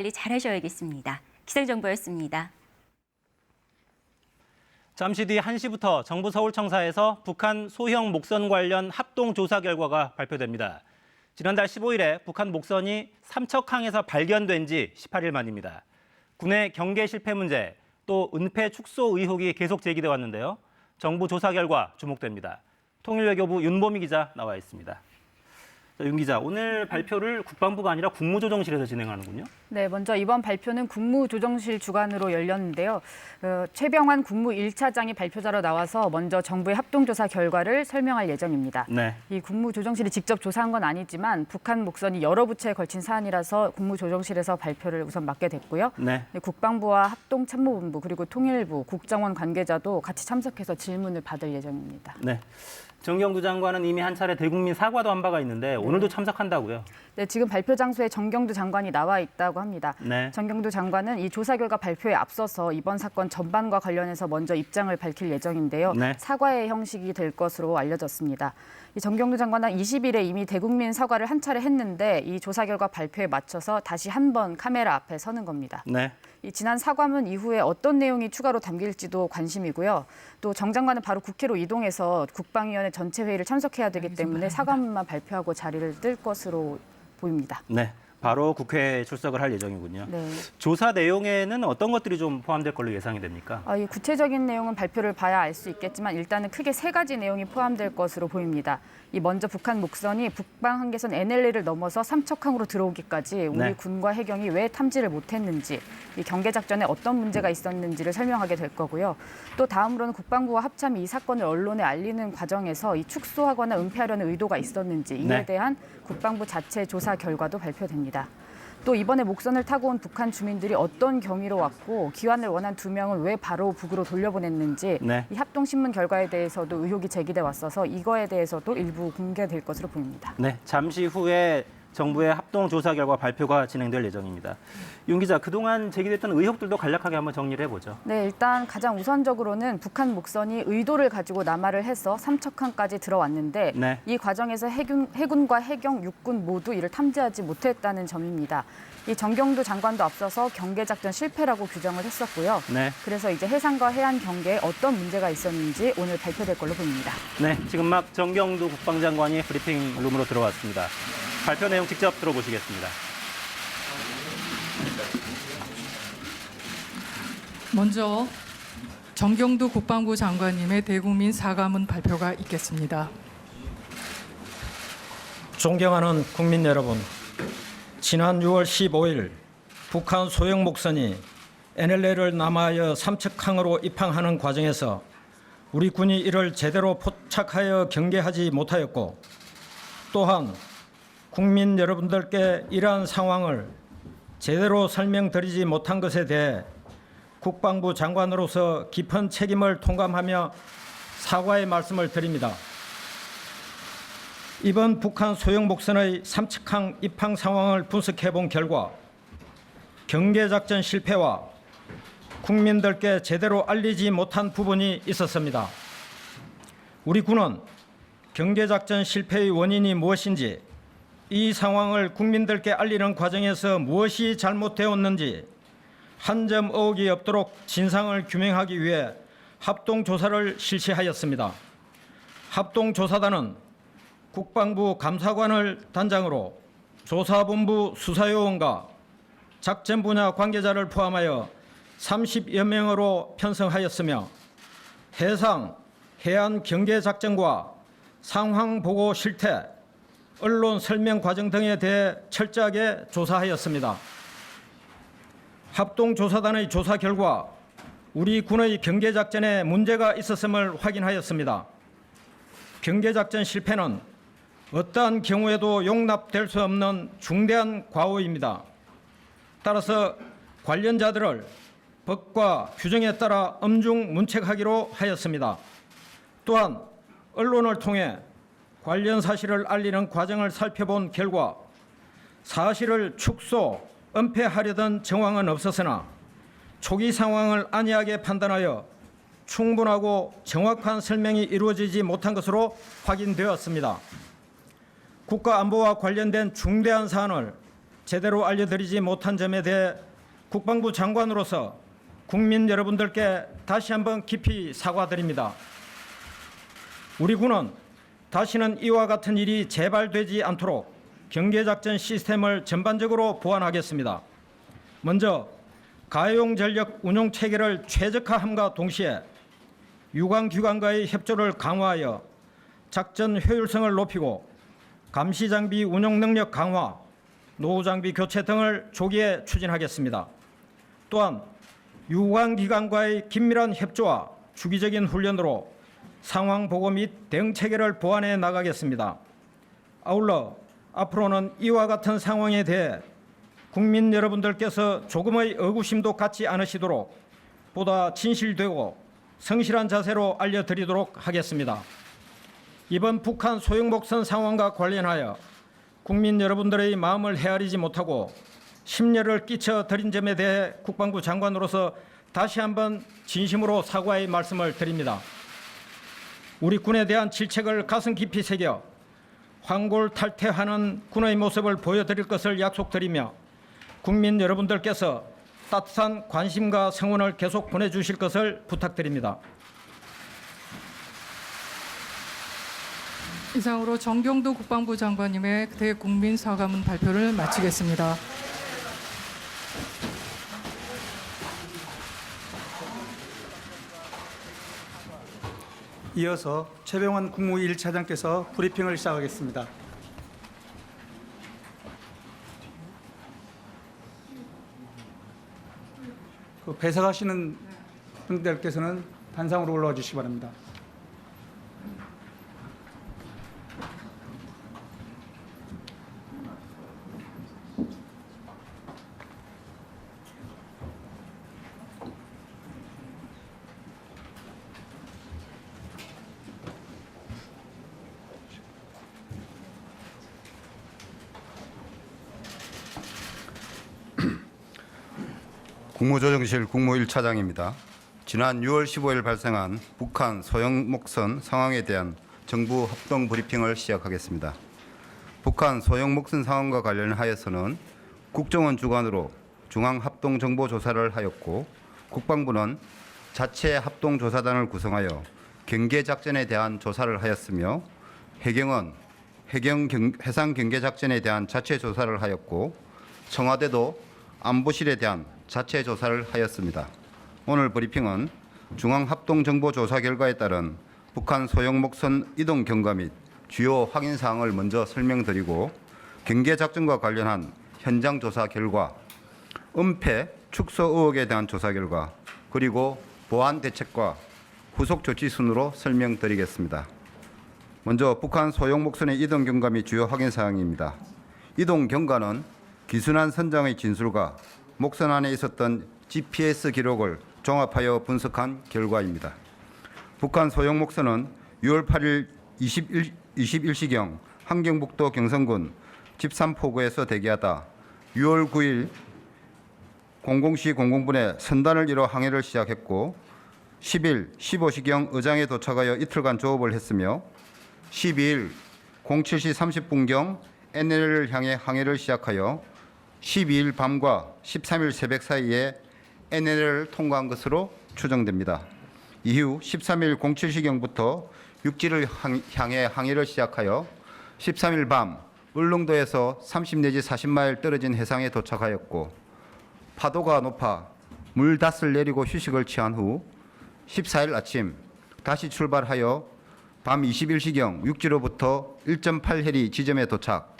관리 잘하셔야겠습니다. 기상정보였습니다. 잠시 뒤 1시부터 정부 서울청사에서 북한 소형 목선 관련 합동조사 결과가 발표됩니다. 지난달 15일에 북한 목선이 삼척항에서 발견된 지 18일 만입니다. 군의 경계 실패 문제, 또 은폐 축소 의혹이 계속 제기돼 왔는데요. 정부 조사 결과 주목됩니다. 통일외교부 윤보미 기자 나와 있습니다. 윤 기자, 오늘 발표를 국방부가 아니라 국무조정실에서 진행하는군요. 네, 먼저 이번 발표는 국무조정실 주관으로 열렸는데요. 최병환 국무 1차장이 발표자로 나와서 먼저 정부의 합동조사 결과를 설명할 예정입니다. 네. 이 국무조정실이 직접 조사한 건 아니지만 북한 목선이 여러 부처에 걸친 사안이라서 국무조정실에서 발표를 우선 맡게 됐고요. 네. 국방부와 합동참모본부 그리고 통일부, 국정원 관계자도 같이 참석해서 질문을 받을 예정입니다. 네. 정경두 장관은 이미 한 차례 대국민 사과도 한 바가 있는데 오늘도 참석한다고요? 네, 지금 발표 장소에 정경두 장관이 나와 있다고 합니다. 네. 정경두 장관은 이 조사 결과 발표에 앞서서 이번 사건 전반과 관련해서 먼저 입장을 밝힐 예정인데요. 네. 사과의 형식이 될 것으로 알려졌습니다. 이 정경두 장관은 20일에 이미 대국민 사과를 한 차례 했는데 이 조사 결과 발표에 맞춰서 다시 한 번 카메라 앞에 서는 겁니다. 네. 이 지난 사과문 이후에 어떤 내용이 추가로 담길지도 관심이고요. 또 정 장관은 바로 국회로 이동해서 국방위원회 전체 회의를 참석해야 되기 때문에 사과문만 발표하고 자리를 뜰 것으로 보입니다. 네. 바로 국회에 출석을 할 예정이군요. 네. 조사 내용에는 어떤 것들이 좀 포함될 걸로 예상이 됩니까? 이 구체적인 내용은 발표를 봐야 알 수 있겠지만 일단은 크게 세 가지 내용이 포함될 것으로 보입니다. 이 먼저 북한 목선이 북방 한계선 NLL을 넘어서 삼척항으로 들어오기까지 우리 네. 군과 해경이 왜 탐지를 못했는지, 이 경계 작전에 어떤 문제가 있었는지를 설명하게 될 거고요. 또 다음으로는 국방부와 합참이 이 사건을 언론에 알리는 과정에서 이 축소하거나 은폐하려는 의도가 있었는지 이에 네. 대한 국방부 자체 조사 결과도 발표됩니다. 또 이번에 목선을 타고 온 북한 주민들이 어떤 경위로 왔고 귀환을 원한 2명을 왜 바로 북으로 돌려보냈는지 네. 이 합동신문 결과에 대해서도 의혹이 제기돼 왔어서 이거에 대해서도 일부 공개될 것으로 보입니다. 네. 잠시 후에 정부의 합동조사 결과 발표가 진행될 예정입니다. 윤 기자, 그동안 제기됐던 의혹들도 간략하게 한번 정리를 해보죠. 네, 일단 가장 우선적으로는 북한 목선이 의도를 가지고 남하를 해서 삼척항까지 들어왔는데 네. 이 과정에서 해군과 해경, 육군 모두 이를 탐지하지 못했다는 점입니다. 이 정경두 장관도 앞서서 경계작전 실패라고 규정을 했었고요. 네. 그래서 이제 해상과 해안 경계에 어떤 문제가 있었는지 오늘 발표될 걸로 보입니다. 네. 지금 막 정경두 국방장관이 브리핑 룸으로 들어왔습니다. 발표 내용 직접 들어보시겠습니다. 먼저 정경두 국방부 장관님의 대국민 사과문 발표가 있겠습니다. 존경하는 국민 여러분, 지난 6월 15일 북한 소형 목선이 NLL을 남하여 삼척항으로 입항하는 과정에서 우리 군이 이를 제대로 포착하여 경계하지 못하였고 또한 국민 여러분들께 이러한 상황을 제대로 설명드리지 못한 것에 대해 국방부 장관으로서 깊은 책임을 통감하며 사과의 말씀을 드립니다. 이번 북한 소형 목선의 삼척항 입항 상황을 분석해 본 결과 경계작전 실패와 국민들께 제대로 알리지 못한 부분이 있었습니다. 우리 군은 경계작전 실패의 원인이 무엇인지, 이 상황을 국민들께 알리는 과정에서 무엇이 잘못되었는지 한 점 의혹이 없도록 진상을 규명하기 위해 합동조사를 실시하였습니다. 합동조사단은 국방부 감사관을 단장으로 조사본부 수사요원과 작전 분야 관계자를 포함하여 30여 명으로 편성하였으며 해상, 해안 경계작전과 상황보고 실태, 언론 설명 과정 등에 대해 철저하게 조사하였습니다. 합동조사단의 조사 결과 우리 군의 경계작전에 문제가 있었음을 확인하였습니다. 경계작전 실패는 어떠한 경우에도 용납될 수 없는 중대한 과오입니다. 따라서 관련자들을 법과 규정에 따라 엄중 문책하기로 하였습니다. 또한 언론을 통해 관련 사실을 알리는 과정을 살펴본 결과 사실을 축소, 은폐하려던 정황은 없었으나 초기 상황을 안이하게 판단하여 충분하고 정확한 설명이 이루어지지 못한 것으로 확인되었습니다. 국가안보와 관련된 중대한 사안을 제대로 알려드리지 못한 점에 대해 국방부 장관으로서 국민 여러분들께 다시 한번 깊이 사과드립니다. 우리 군은 다시는 이와 같은 일이 재발되지 않도록 경계작전 시스템을 전반적으로 보완하겠습니다. 먼저 가용 전력 운용 체계를 최적화함과 동시에 유관기관과의 협조를 강화하여 작전 효율성을 높이고 감시 장비 운용 능력 강화, 노후 장비 교체 등을 조기에 추진하겠습니다. 또한 유관기관과의 긴밀한 협조와 주기적인 훈련으로 상황 보고 및 대응 체계를 보완해 나가겠습니다. 아울러 앞으로는 이와 같은 상황에 대해 국민 여러분들께서 조금의 의구심도 갖지 않으시도록 보다 진실되고 성실한 자세로 알려드리도록 하겠습니다. 이번 북한 소형목선 상황과 관련하여 국민 여러분들의 마음을 헤아리지 못하고 심려를 끼쳐 드린 점에 대해 국방부 장관으로서 다시 한번 진심으로 사과의 말씀을 드립니다. 우리 군에 대한 질책을 가슴 깊이 새겨 환골탈태하는 군의 모습을 보여드릴 것을 약속드리며 국민 여러분들께서 따뜻한 관심과 성원을 계속 보내주실 것을 부탁드립니다. 이상으로 정경도 국방부 장관님의 대국민 사과문 발표를 마치겠습니다. 이어서 최병환 국무위 1차장께서 브리핑을 시작하겠습니다. 배석하시는 분들께서는 단상으로 올라와 주시기 바랍니다. 국무조정실 국무 1차장입니다. 지난 6월 15일 발생한 북한 소형목선 상황에 대한 정부 합동 브리핑을 시작하겠습니다. 북한 소형목선 상황과 관련하여서는 국정원 주관으로 중앙합동정보조사를 하였고 국방부는 자체 합동조사단을 구성하여 경계작전에 대한 조사를 하였으며 해경은 해상경계작전에 대한 자체 조사를 하였고 청와대도 안보실에 대한 자체 조사를 하였습니다. 오늘 브리핑은 중앙합동정보조사 결과에 따른 북한 소형목선 이동 경과 및 주요 확인 사항을 먼저 설명드리고 경계작전과 관련한 현장 조사 결과, 은폐, 축소 의혹에 대한 조사 결과, 그리고 보안 대책과 후속 조치 순으로 설명드리겠습니다. 먼저 북한 소형목선의 이동 경과 및 주요 확인 사항입니다. 이동 경과는 기순한 선장의 진술과 목선 안에 있었던 GPS 기록을 종합하여 분석한 결과입니다. 북한 소형목선은 6월 8일 21시경 함경북도 경성군 집산포구에서 대기하다 6월 9일 00시 00분에 선단을 이뤄 항해를 시작했고 10일 15시경 의장에 도착하여 이틀간 조업을 했으며 12일 07시 30분경 NLL을 향해 항해를 시작하여 12일 밤과 13일 새벽 사이에 NLL을 통과한 것으로 추정됩니다. 이후 13일 07시경부터 육지를 향해 항해를 시작하여 13일 밤 울릉도에서 30 내지 40마일 떨어진 해상에 도착하였고 파도가 높아 물닷을 내리고 휴식을 취한 후 14일 아침 다시 출발하여 밤 21시경 육지로부터 1.8해리 지점에 도착.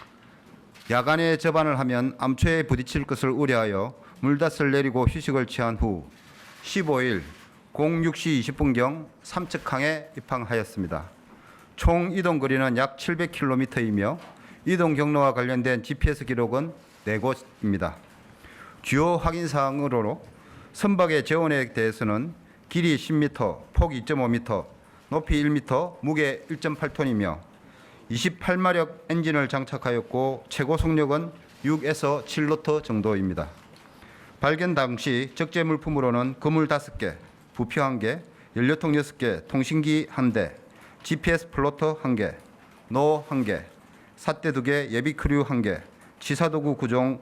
야간에 접안을 하면 암초에 부딪힐 것을 우려하여 물닷을 내리고 휴식을 취한 후 15일 06시 20분경 삼척항에 입항하였습니다. 총 이동 거리는 약 700km이며 이동 경로와 관련된 GPS 기록은 4곳입니다. 주요 확인 사항으로 선박의 재원에 대해서는 길이 10m, 폭 2.5m, 높이 1m, 무게 1.8톤이며 28마력 엔진을 장착하였고 최고 속력은 6에서 7노트 정도입니다. 발견 당시 적재 물품으로는 그물 5개, 부표 1개, 연료통 6개, 통신기 1대, GPS 플로터 1개, 노 1개, 삿대 2개, 예비 크류 1개, 치사도구 9종,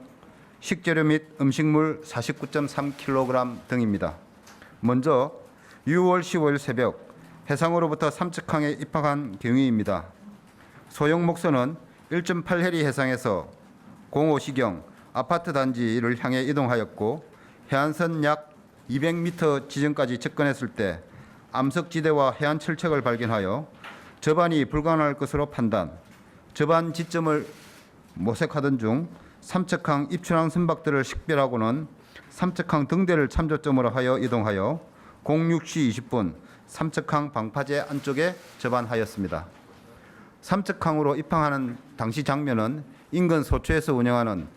식재료 및 음식물 49.3kg 등입니다. 먼저 6월 15일 새벽 해상으로부터 삼척항에 입항한 경위입니다. 소형 목선은 1.8해리 해상에서 05시경 아파트 단지를 향해 이동하였고 해안선 약 200m 지점까지 접근했을 때 암석지대와 해안 철책을 발견하여 접안이 불가능할 것으로 판단, 접안 지점을 모색하던 중 삼척항 입춘항 선박들을 식별하고는 삼척항 등대를 참조점으로 하여 이동하여 06시 20분 삼척항 방파제 안쪽에 접안하였습니다. 삼척항으로 입항하는 당시 장면은 인근 소초에서 운영하는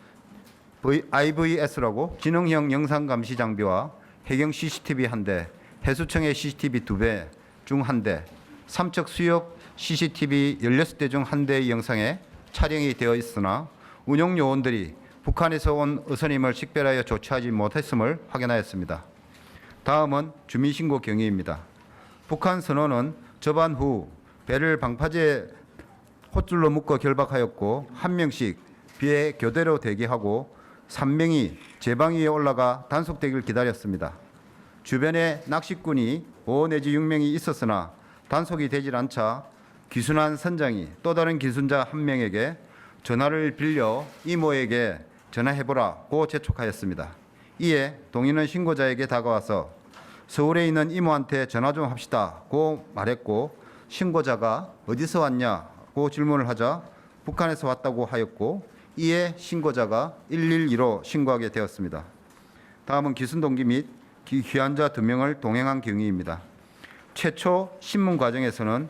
IVS라고 지능형 영상 감시 장비와 해경 CCTV 1대, 해수청의 CCTV 2배 중 1대, 삼척 수역 CCTV 16대 중 1대의 영상에 촬영이 되어 있으나 운영 요원들이 북한에서 온 어선임을 식별하여 조치하지 못했음을 확인하였습니다. 다음은 주민신고 경위입니다. 북한 선원은 접안 후 배를 방파제 호줄로 묶어 결박하였고 한 명씩 비에 교대로 대기하고 3명이 제방 위에 올라가 단속되기를 기다렸습니다. 주변에 낚시꾼이 5 내지 6명이 있었으나 단속이 되질 않자 귀순한 선장이 또 다른 귀순자 한 명에게 전화를 빌려 이모에게 전화해보라고 재촉하였습니다. 이에 동인은 신고자에게 다가와서 서울에 있는 이모한테 전화 좀 합시다고 말했고 신고자가 어디서 왔냐고 질문을 하자 북한에서 왔다고 하였고 이에 신고자가 112로 신고하게 되었습니다. 다음은 귀순 동기 및 귀환자 2명을 동행한 경위입니다. 최초 신문 과정에서는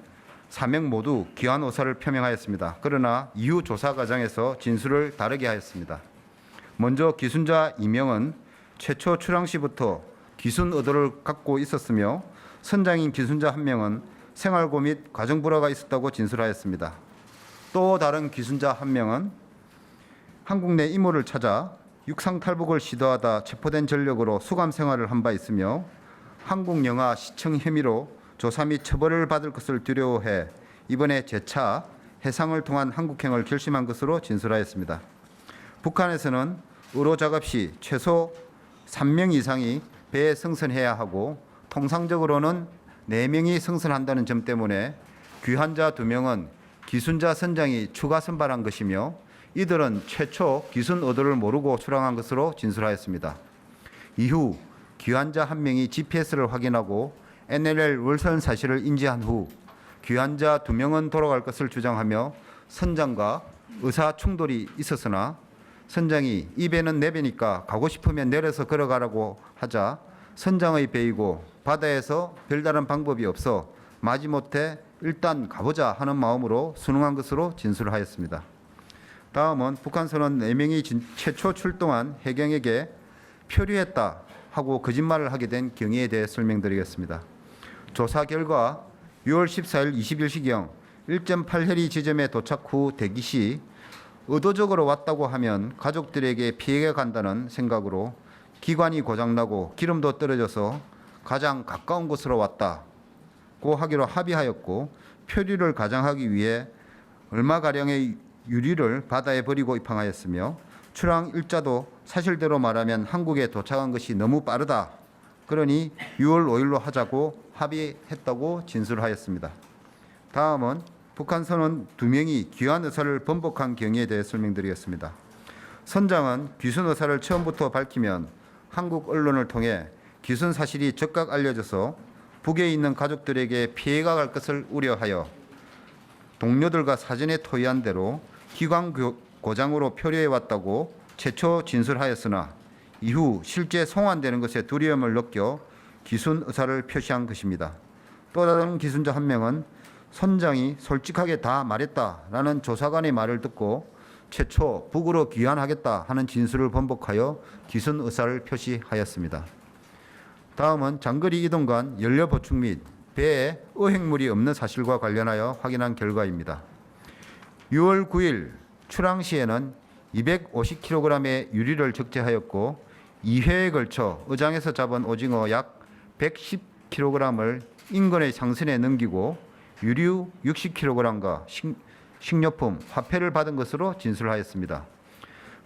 4명 모두 귀환 의사를 표명하였습니다. 그러나 이후 조사 과정에서 진술을 다르게 하였습니다. 먼저 귀순자 2명은 최초 출항 시부터 귀순 의도를 갖고 있었으며 선장인 귀순자 1명은 생활고 및 가정 불화가 있었다고 진술하였습니다. 또 다른 귀순자 1명은 한국 내 이모를 찾아 육상 탈북을 시도하다 체포된 전력으로 수감 생활을 한 바 있으며 한국 영화 시청 혐의로 조사 및 처벌을 받을 것을 두려워해 이번에 재차 해상을 통한 한국행을 결심한 것으로 진술하였습니다. 북한에서는 의로 작업 시 최소 3명 이상이 배에 승선해야 하고 통상적으로는 4명이 승선한다는 점 때문에 귀환자 2명은 귀순자 선장이 추가 선발한 것이며 이들은 최초 귀순 의도를 모르고 출항한 것으로 진술하였습니다. 이후 귀환자 1명이 GPS를 확인하고 NLL 월선 사실을 인지한 후 귀환자 2명은 돌아갈 것을 주장하며 선장과 의사 충돌이 있었으나 선장이 이 배는 내 배니까 가고 싶으면 내려서 걸어가라고 하자 선장의 배이고 바다에서 별다른 방법이 없어 마지못해 일단 가보자 하는 마음으로 순응한 것으로 진술하였습니다. 다음은 북한 선원 4명이 최초 출동한 해경에게 표류했다 하고 거짓말을 하게 된 경위에 대해 설명드리겠습니다. 조사 결과 6월 14일 21시경 1.8해리 지점에 도착 후 대기 시 의도적으로 왔다고 하면 가족들에게 피해가 간다는 생각으로 기관이 고장나고 기름도 떨어져서 가장 가까운 곳으로 왔다고 하기로 합의하였고 표류를 가장하기 위해 얼마가량의 유리를 바다에 버리고 입항하였으며 출항 일자도 사실대로 말하면 한국에 도착한 것이 너무 빠르다. 그러니 6월 5일로 하자고 합의했다고 진술하였습니다. 다음은 북한 선원 2명이 귀환 의사를 번복한 경위에 대해 설명드리겠습니다. 선장은 귀순 의사를 처음부터 밝히면 한국 언론을 통해 귀순 사실이 즉각 알려져서 북에 있는 가족들에게 피해가 갈 것을 우려하여 동료들과 사전에 토의한 대로 기관 고장으로 표류해 왔다고 최초 진술하였으나 이후 실제 송환되는 것에 두려움을 느껴 귀순 의사를 표시한 것입니다. 또 다른 귀순자 1명은 선장이 솔직하게 다 말했다라는 조사관의 말을 듣고 최초 북으로 귀환하겠다 하는 진술을 번복하여 귀순 의사를 표시하였습니다. 다음은 장거리 이동간 연료 보충 및 배에 어획물이 없는 사실과 관련하여 확인한 결과입니다. 6월 9일 출항 시에는 250kg의 유리를 적재하였고 2회에 걸쳐 의장에서 잡은 오징어 약 110kg을 인근의 상선에 넘기고 유류 60kg과 식료품, 화폐를 받은 것으로 진술하였습니다.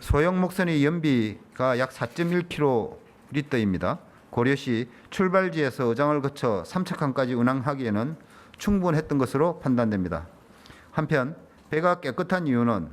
소형 목선의 연비가 약 4.1km입니다. 고려시 출발지에서 의장을 거쳐 삼척항까지 운항하기에는 충분했던 것으로 판단됩니다. 한편 배가 깨끗한 이유는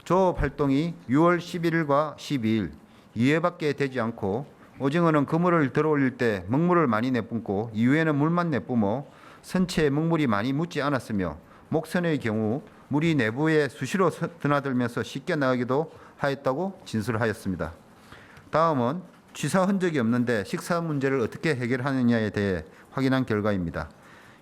조업 활동이 6월 11일과 12일 2회밖에 되지 않고 오징어는 그물을 들어올릴 때 먹물을 많이 내뿜고 이후에는 물만 내뿜어 선체에 먹물이 많이 묻지 않았으며 목선의 경우 물이 내부에 수시로 드나들면서 쉽게 나가기도 하였다고 진술하였습니다. 다음은 취사 흔적이 없는데 식사 문제를 어떻게 해결하느냐에 대해 확인한 결과입니다.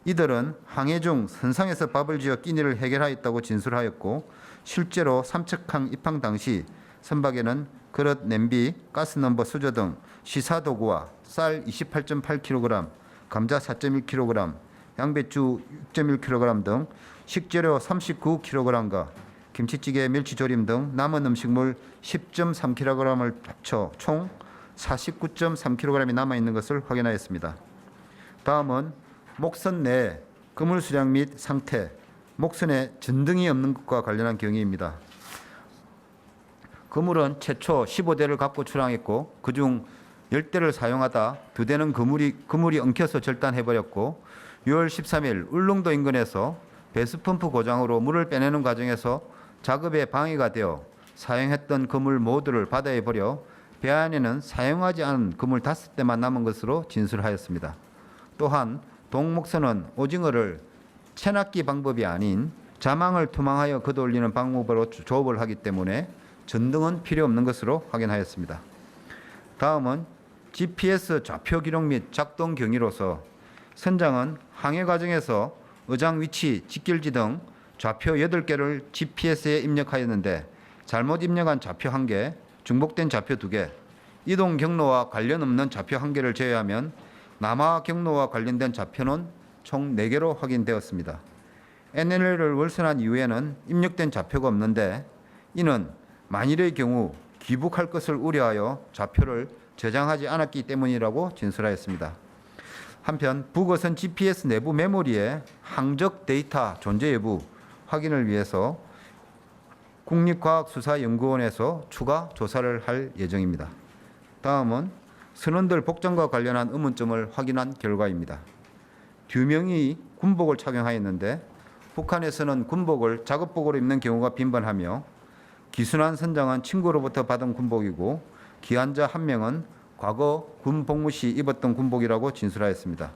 이들은 항해 중 선상에서 밥을 지어 끼니를 해결하였다고 진술하였고 실제로 삼척항 입항 당시 선박에는 그릇, 냄비, 가스넘버, 수저 등 시사도구와 쌀 28.8kg, 감자 4.1kg, 양배추 6.1kg 등 식재료 39kg과 김치찌개, 멸치조림 등 남은 음식물 10.3kg을 합쳐 총 49.3kg이 남아있는 것을 확인하였습니다. 다음은 목선 내 그물 수량 및 상태, 목선에 전등이 없는 것과 관련한 경위입니다. 그물은 최초 15대를 갖고 출항했고 그중 10대를 사용하다 2대는 그물이 엉켜서 절단해버렸고 6월 13일 울릉도 인근에서 배수펌프 고장으로 물을 빼내는 과정에서 작업에 방해가 되어 사용했던 그물 모두를 바다에 버려 배 안에는 사용하지 않은 그물 5대만 남은 것으로 진술하였습니다. 또한 동목선은 오징어를 채낚기 방법이 아닌 자망을 투망하여 걷어올리는 방법으로 조업을 하기 때문에 전등은 필요 없는 것으로 확인하였습니다. 다음은 GPS 좌표 기록 및 작동 경위로서 선장은 항해 과정에서 의장 위치, 직결지 등 좌표 8개를 GPS에 입력하였는데 잘못 입력한 좌표 1개, 중복된 좌표 2개, 이동 경로와 관련 없는 좌표 1개를 제외하면 남하 경로와 관련된 좌표는 총 4개로 확인되었습니다. NLL을 월선한 이후에는 입력된 좌표가 없는데 이는 만일의 경우 귀북할 것을 우려하여 좌표를 저장하지 않았기 때문이라고 진술하였습니다. 한편 북어선 GPS 내부 메모리에 항적 데이터 존재 여부 확인을 위해서 국립과학수사연구원에서 추가 조사를 할 예정입니다. 다음은 선원들 복장과 관련한 의문점을 확인한 결과입니다. 2명이 군복을 착용하였는데 북한에서는 군복을 작업복으로 입는 경우가 빈번하며 기순한 선장은 친구로부터 받은 군복이고 기한자 1명은 과거 군 복무 시 입었던 군복이라고 진술하였습니다.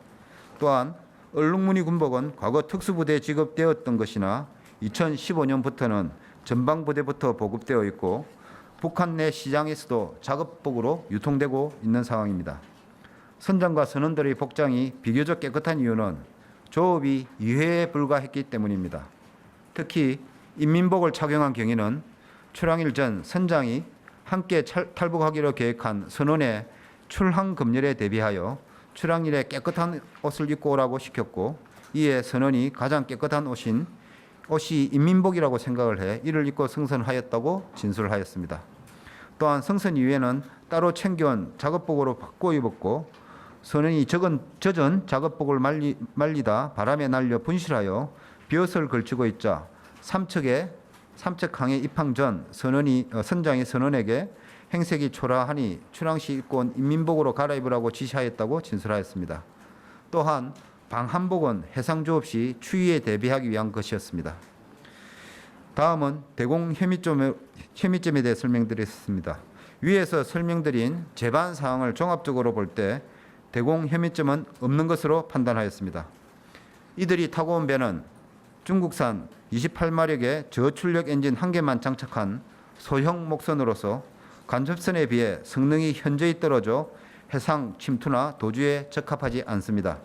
또한 얼룩무늬 군복은 과거 특수부대에 지급되었던 것이나 2015년부터는 전방부대부터 보급되어 있고 북한 내 시장에서도 작업복으로 유통되고 있는 상황입니다. 선장과 선원들의 복장이 비교적 깨끗한 이유는 조업이 2회에 불과했기 때문입니다. 특히 인민복을 착용한 경위는 출항일 전 선장이 함께 탈북하기로 계획한 선원의 출항 금열에 대비하여 출항일에 깨끗한 옷을 입고 오라고 시켰고 이에 선원이 가장 깨끗한 옷이 인민복이라고 생각을 해 이를 입고 승선하였다고 진술하였습니다. 또한 승선 이후에는 따로 챙겨온 작업복으로 바꿔 입었고 선원이 젖은 작업복을 말리다 바람에 날려 분실하여 벼슬 걸치고 있자 삼척항에 입항 전 선장이 선원에게 행색이 초라하니 출항 시 입고 온 인민복으로 갈아입으라고 지시하였다고 진술하였습니다. 또한 방한복은 해상 조업 시 추위에 대비하기 위한 것이었습니다. 다음은 대공 혐의점에 대해 설명드리겠습니다. 위에서 설명드린 재반 사항을 종합적으로 볼 때 대공 혐의점은 없는 것으로 판단하였습니다. 이들이 타고 온 배는 중국산 28마력의 저출력 엔진 1개만 장착한 소형 목선으로서 간접선에 비해 성능이 현저히 떨어져 해상 침투나 도주에 적합하지 않습니다.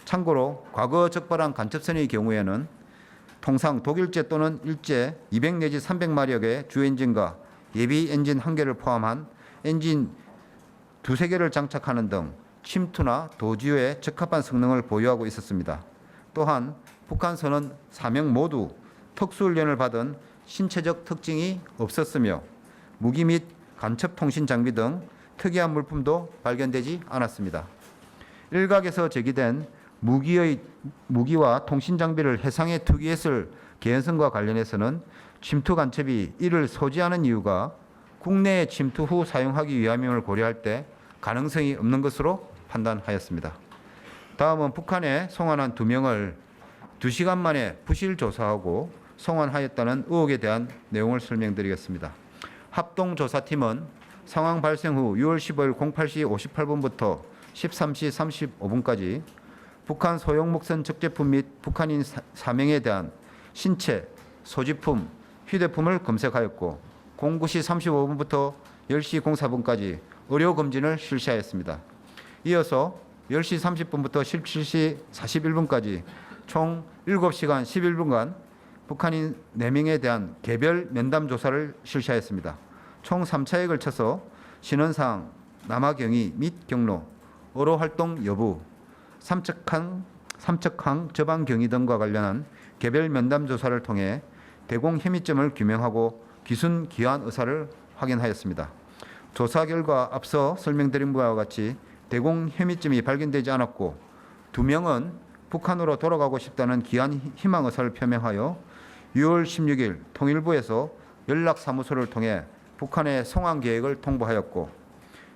참고로 과거 적발한 간접선의 경우에는 통상 독일제 또는 일제 200 내지 300마력의 주 엔진과 예비 엔진 1개를 포함한 엔진 2~3개를 장착하는 등 침투나 도주에 적합한 성능을 보유하고 있었습니다. 또한 북한선은 4명 모두 특수훈련을 받은 신체적 특징이 없었으며 무기 및 간첩 통신 장비 등 특이한 물품도 발견되지 않았습니다. 일각에서 제기된 무기와 통신 장비를 해상에 투기했을 개연성과 관련해서는 침투 간첩이 이를 소지하는 이유가 국내에 침투 후 사용하기 위함을 고려할 때 가능성이 없는 것으로 판단하였습니다. 다음은 북한에 송환한 2명을 2시간 만에 부실 조사하고 송환하였다는 의혹에 대한 내용을 설명드리겠습니다. 합동조사팀은 상황 발생 후 6월 15일 08시 58분부터 13시 35분까지 북한 소형 목선 적재품 및 북한인 4명에 대한 신체, 소지품, 휴대폰을 검색하였고 09시 35분부터 10시 04분까지 의료 검진을 실시하였습니다. 이어서 10시 30분부터 17시 41분까지 총 7시간 11분간 북한인 4명에 대한 개별 면담 조사를 실시하였습니다. 총 3차에 걸쳐서 신원사항, 남하 경위 및 경로, 어로 활동 여부, 삼척항 저방 경위 등과 관련한 개별 면담 조사를 통해 대공 혐의점을 규명하고 기순 기한 의사를 확인하였습니다. 조사 결과 앞서 설명드린 바와 같이 대공 혐의점이 발견되지 않았고 2명은 북한으로 돌아가고 싶다는 기한 희망 의사를 표명하여 6월 16일 통일부에서 연락사무소를 통해 북한의 송환 계획을 통보하였고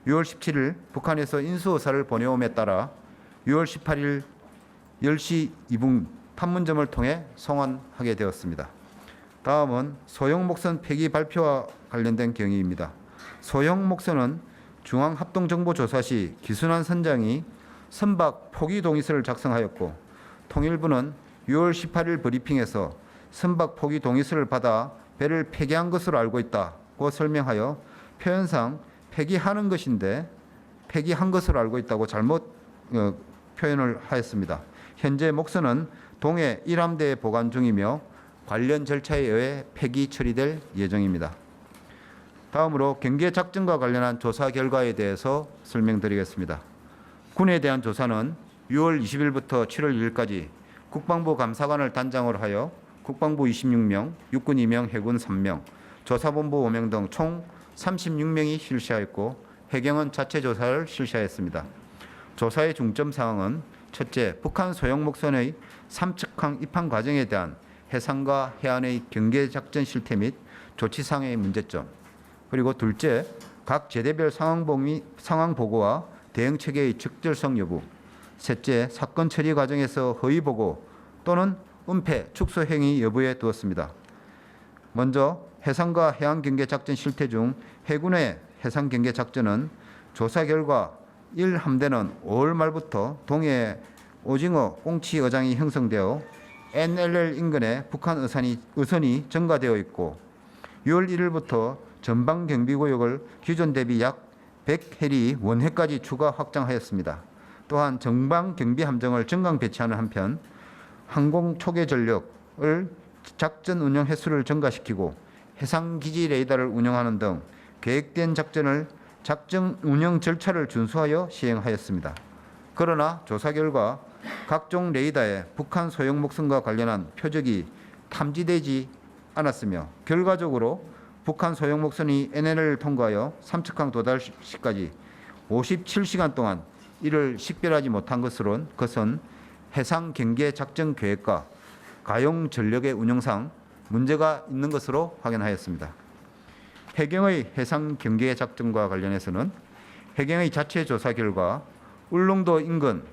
6월 17일 북한에서 인수 의사를 보내옴에 따라 6월 18일 10시 2분 판문점을 통해 송환하게 되었습니다. 다음은 소형 목선 폐기 발표와 관련된 경위입니다. 소형 목선은 중앙합동정보조사 시 기순환 선장이 선박 포기 동의서를 작성하였고 통일부는 6월 18일 브리핑에서 선박 포기 동의서를 받아 배를 폐기한 것으로 알고 있다고 설명하여 표현상 폐기하는 것인데 폐기한 것으로 알고 있다고 잘못 표현을 하였습니다. 현재 목선은 동해 1함대에 보관 중이며 관련 절차에 의해 폐기 처리될 예정입니다. 다음으로 경계 작전과 관련한 조사 결과에 대해서 설명드리겠습니다. 군에 대한 조사는 6월 20일부터 7월 2일까지 국방부 감사관을 단장으로 하여 국방부 26명, 육군 2명, 해군 3명, 조사본부 5명 등 총 36명이 실시하였고 해경은 자체 조사를 실시하였습니다. 조사의 중점 사항은 첫째, 북한 소형 목선의 삼척항 입항 과정에 대한 해상과 해안의 경계 작전 실태 및 조치상의 문제점, 그리고 둘째, 각 제대별 상황 보고와 대응 체계의 적절성 여부, 셋째, 사건 처리 과정에서 허위 보고 또는 은폐, 축소 행위 여부에 두었습니다. 먼저 해상과 해안 경계 작전 실태 중 해군의 해상 경계 작전은 조사 결과 1함대는 5월 말부터 동해에 오징어, 꽁치 어장이 형성되어 NLL 인근에 북한 의선이 증가되어 있고 6월 1일부터 전방 경비구역을 기존 대비 약 100해리 원해까지 추가 확장하였습니다. 또한 전방 경비 함정을 증강 배치하는 한편 항공 초계 전력을 작전 운영 횟수를 증가시키고 해상기지 레이더를 운영하는 등 계획된 작전 운영 절차를 준수하여 시행하였습니다. 그러나 조사 결과 각종 레이더에 북한 소형 목선과 관련한 표적이 탐지되지 않았으며 결과적으로 북한 소형 목선이 NLL을 통과하여 삼척항 도달 시까지 57시간 동안 이를 식별하지 못한 것은 해상 경계 작전 계획과 가용 전력의 운영상 문제가 있는 것으로 확인하였습니다. 해경의 해상 경계 작전과 관련해서는 해경의 자체 조사 결과 울릉도 인근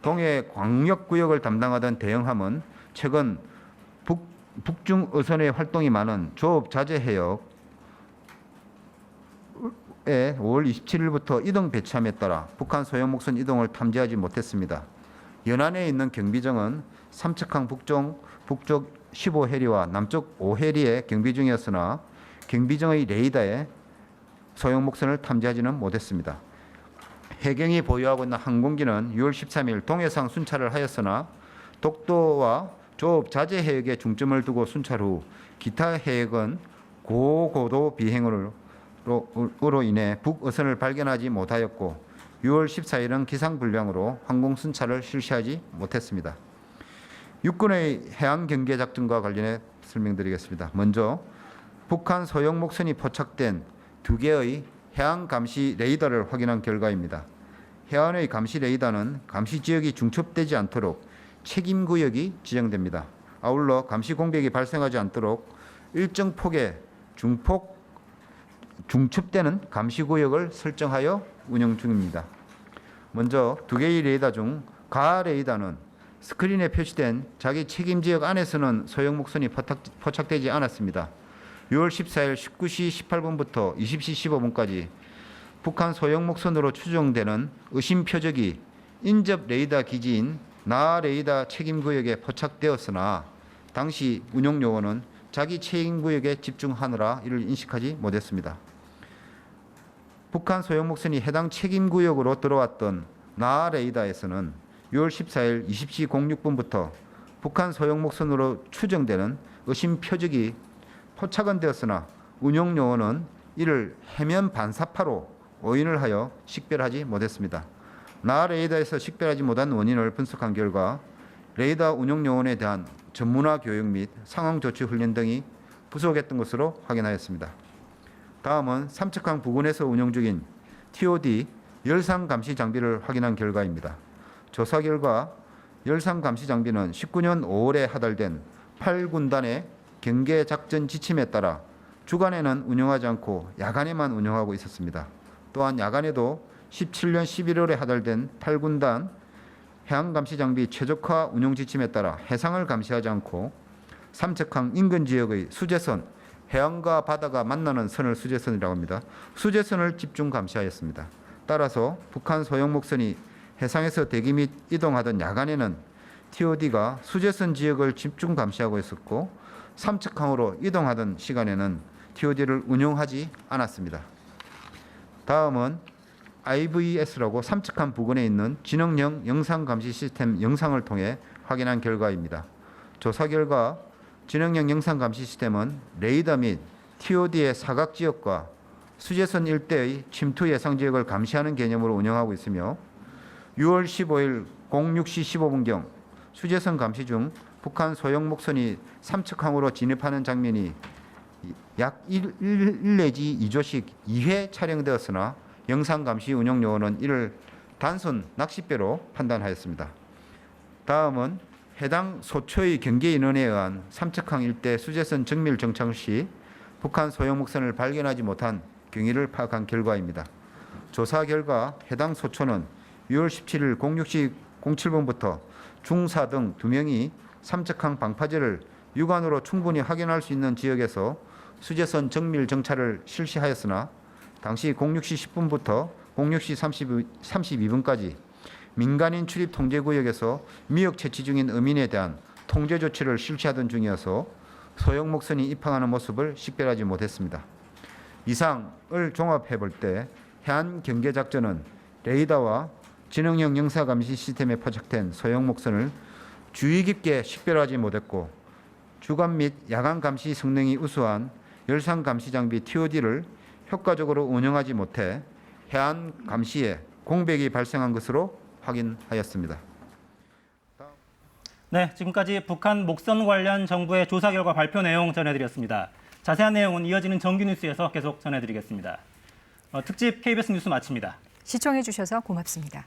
동해 광역구역을 담당하던 대형함은 최근 북중 어선의 활동이 많은 조업 자재 해역에 5월 27일부터 이동 배치함에 따라 북한 소형 목선 이동을 탐지하지 못했습니다. 연안에 있는 경비정은 삼척항 북쪽 15해리와 남쪽 5해리에 경비 중이었으나 경비정의 레이더에 소형 목선을 탐지하지는 못했습니다. 해경이 보유하고 있는 항공기는 6월 13일 동해상 순찰을 하였으나 독도와 조업 자재 해역에 중점을 두고 순찰 후 기타 해역은 고고도 비행으로 인해 북어선을 발견하지 못하였고 6월 14일은 기상불량으로 항공 순찰을 실시하지 못했습니다. 육군의 해안 경계 작전과 관련해 설명드리겠습니다. 먼저 북한 소형 목선이 포착된 2개의 해안 감시 레이더를 확인한 결과입니다. 해안의 감시 레이더는 감시 지역이 중첩되지 않도록 책임 구역이 지정됩니다. 아울러 감시 공백이 발생하지 않도록 일정 폭의 중폭 중첩되는 감시구역을 설정하여 운영 중입니다. 먼저 두 개의 레이더 중 가 레이더는 스크린에 표시된 자기 책임 지역 안에서는 소형 목선이 포착되지 않았습니다. 6월 14일 19시 18분부터 20시 15분까지 북한 소형 목선으로 추정되는 의심 표적이 인접 레이더 기지인 나 레이더 책임구역에 포착되었으나 당시 운용 요원은 자기 책임구역에 집중하느라 이를 인식하지 못했습니다. 북한 소형 목선이 해당 책임구역으로 들어왔던 나 레이더에서는 6월 14일 20시 06분부터 북한 소형 목선으로 추정되는 의심 표적이 포착은 되었으나 운용 요원은 이를 해면 반사파로 오인을 하여 식별하지 못했습니다. 나 레이더에서 식별하지 못한 원인을 분석한 결과 레이더 운용 요원에 대한 전문화 교육 및 상황 조치 훈련 등이 부족했던 것으로 확인하였습니다. 다음은 삼척항 부근에서 운영 중인 TOD 열상 감시 장비를 확인한 결과입니다. 조사 결과 열상 감시 장비는 19년 5월에 하달된 8군단의 경계 작전 지침에 따라 주간에는 운영하지 않고 야간에만 운영하고 있었습니다. 또한 야간에도 17년 11월에 하달된 8군단 해양감시 장비 최적화 운용 지침에 따라 해상을 감시하지 않고 삼척항 인근 지역의 수재선, 해안과 바다가 만나는 선을 수재선이라고 합니다. 수재선을 집중 감시하였습니다. 따라서 북한 소형 목선이 해상에서 대기 및 이동하던 야간에는 TOD가 수재선 지역을 집중 감시하고 있었고 삼척항으로 이동하던 시간에는 TOD를 운용하지 않았습니다. 다음은 IVS라고 삼척항 부근에 있는 지능형 영상 감시 시스템 영상을 통해 확인한 결과입니다. 조사 결과 지능형 영상 감시 시스템은 레이더 및 TOD의 사각 지역과 수재선 일대의 침투 예상 지역을 감시하는 개념으로 운영하고 있으며 6월 15일 06시 15분경 수재선 감시 중 북한 소형 목선이 삼척항으로 진입하는 장면이 약 1 내지 2조씩 2회 촬영되었으나 영상 감시 운영 요원은 이를 단순 낚싯배로 판단하였습니다. 다음은 해당 소초의 경계 인원에 의한 삼척항 일대 수재선 정밀 정찰 시 북한 소형 목선을 발견하지 못한 경위를 파악한 결과입니다. 조사 결과 해당 소초는 6월 17일 06시 07분부터 중사 등 2명이 삼척항 방파제를 육안으로 충분히 확인할 수 있는 지역에서 수재선 정밀 정찰을 실시하였으나 당시 06시 10분부터 06시 32분까지 민간인 출입 통제구역에서 미역 채취 중인 어민에 대한 통제 조치를 실시하던 중이어서 소형 목선이 입항하는 모습을 식별하지 못했습니다. 이상을 종합해 볼 때 해안 경계 작전은 레이더와 지능형 영사 감시 시스템에 포착된 소형 목선을 주의 깊게 식별하지 못했고 주간 및 야간 감시 성능이 우수한 열상 감시 장비 TOD를 효과적으로 운영하지 못해 해안 감시에 공백이 발생한 것으로 확인하였습니다. 네, 지금까지 북한 목선 관련 정부의 조사 결과 발표 내용 전해드렸습니다. 자세한 내용은 이어지는 정규 뉴스에서 계속 전해드리겠습니다. 특집 KBS 뉴스 마칩니다. 시청해 주셔서 고맙습니다.